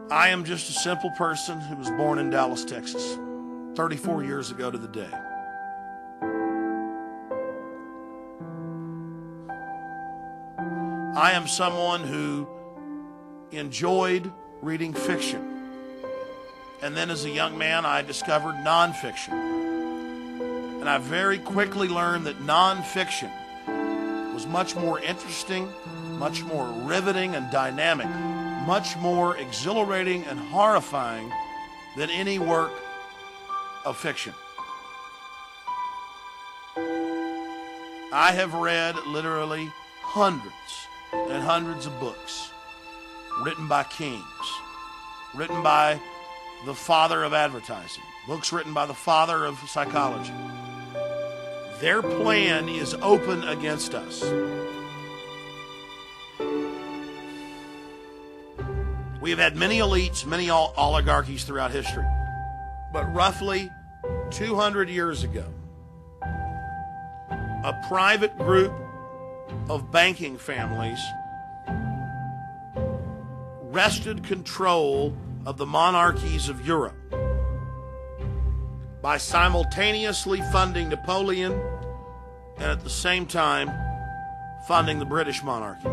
I am just a simple person who was born in Dallas, Texas, 34 years ago to the day. I am someone who enjoyed reading fiction. And then as a young man, I discovered nonfiction. And I very quickly learned that nonfiction was much more interesting, much more riveting and dynamic, much more exhilarating and horrifying than any work of fiction. I have read literally hundreds and hundreds of books written by kings, written by the father of advertising, books written by the father of psychology. Their plan is open against us. We have had many elites, many oligarchies throughout history. But roughly 200 years ago, a private group of banking families wrested control of the monarchies of Europe by simultaneously funding Napoleon and at the same time funding the British monarchy.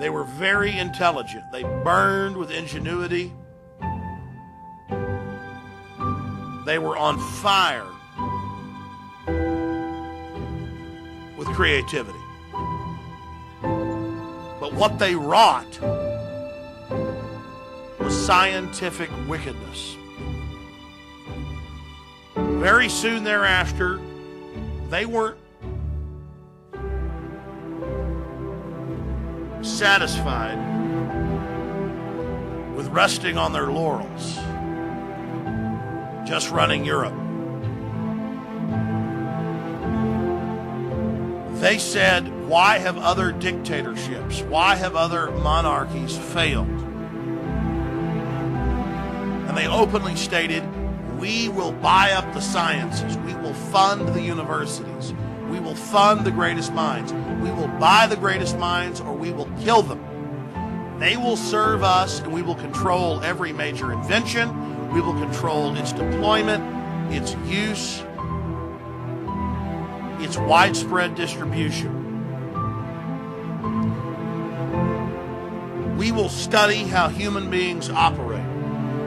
They were very intelligent. They burned with ingenuity. They were on fire with creativity. But what they wrought was scientific wickedness. Very soon thereafter, they weren't satisfied with resting on their laurels, just running Europe. They said, why have other dictatorships, why have other monarchies failed? And they openly stated, we will buy up the sciences, we will fund the universities, we will fund the greatest minds, we will buy the greatest minds, or we will kill them. They will serve us, and we will control every major invention, we will control its deployment, its use, its widespread distribution. We will study how human beings operate,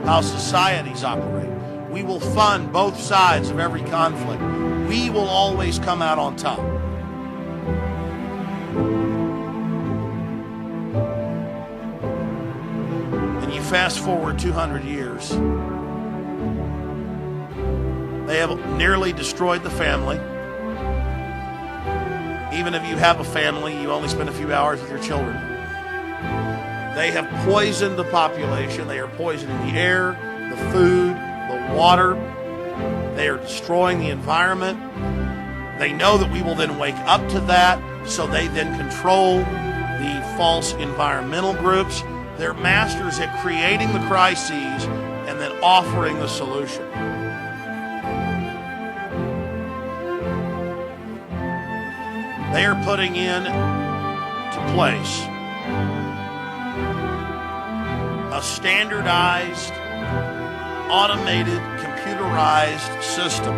how societies operate. We will fund both sides of every conflict. We will always come out on top. And you fast forward 200 years, they have nearly destroyed the family. Even if you have a family, you only spend a few hours with your children. They have poisoned the population. They are poisoning the air, the food, the water. They are destroying the environment. They know that we will then wake up to that, so they then control the false environmental groups. They're masters at creating the crises and then offering the solution. They are putting into place a standardized, automated, computerized system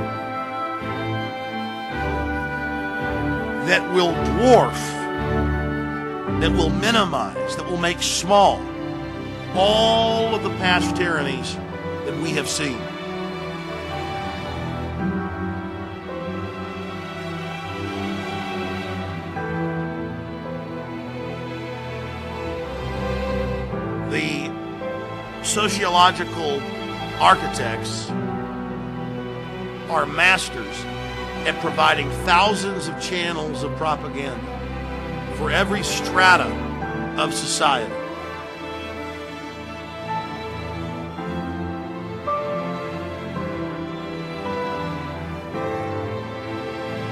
that will dwarf, that will minimize, that will make small all of the past tyrannies that we have seen. The sociological architects are masters at providing thousands of channels of propaganda for every strata of society.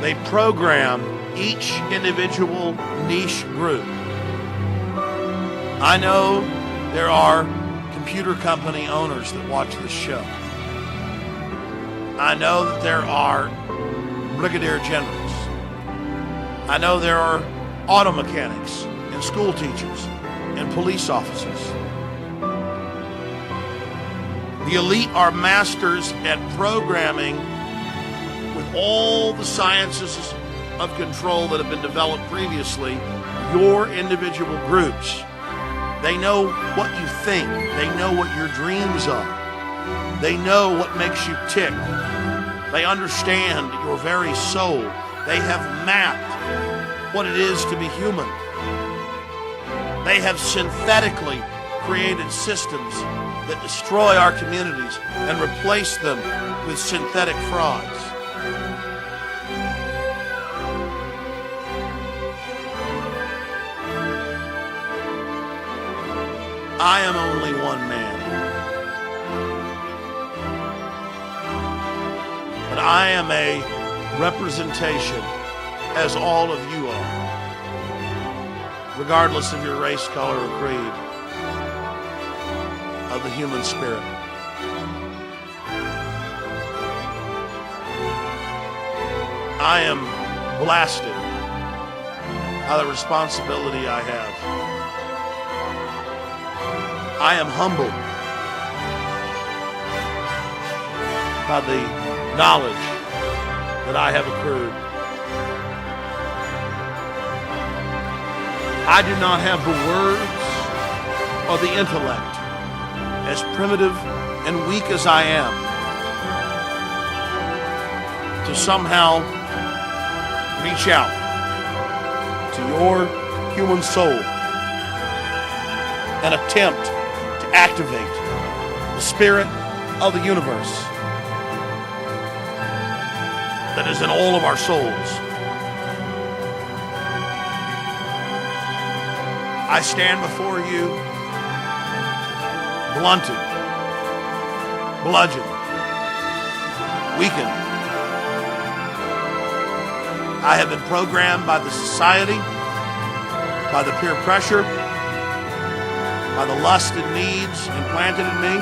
They program each individual niche group. I know there are computer company owners that watch this show. I know that there are brigadier generals. I know there are auto mechanics and school teachers. and police officers. The elite are masters at programming with all the sciences of control that have been developed previously, your individual groups. They know what you think. They know what your dreams are. They know what makes you tick. They understand your very soul. They have mapped what it is to be human. They have synthetically created systems that destroy our communities and replace them with synthetic frauds. I am only one man, but I am a representation, as all of you are, regardless of your race, color, or creed, of the human spirit. I am blasted by the responsibility I have. I am humbled by the knowledge that I have accrued. I do not have the words or the intellect, as primitive and weak as I am, to somehow reach out to your human soul and attempt to activate the spirit of the universe that is in all of our souls. I stand before you blunted, bludgeoned, weakened. I have been programmed by the society, by the peer pressure, by the lust and needs implanted in me.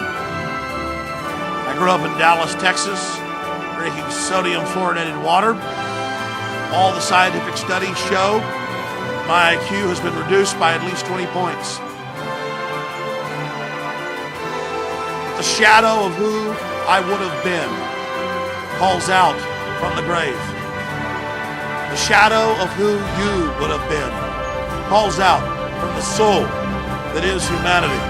I grew up in Dallas, Texas, drinking sodium fluoridated water. All the scientific studies show my IQ has been reduced by at least 20 points. The shadow of who I would have been calls out from the grave. The shadow of who you would have been calls out from the soul that is humanity.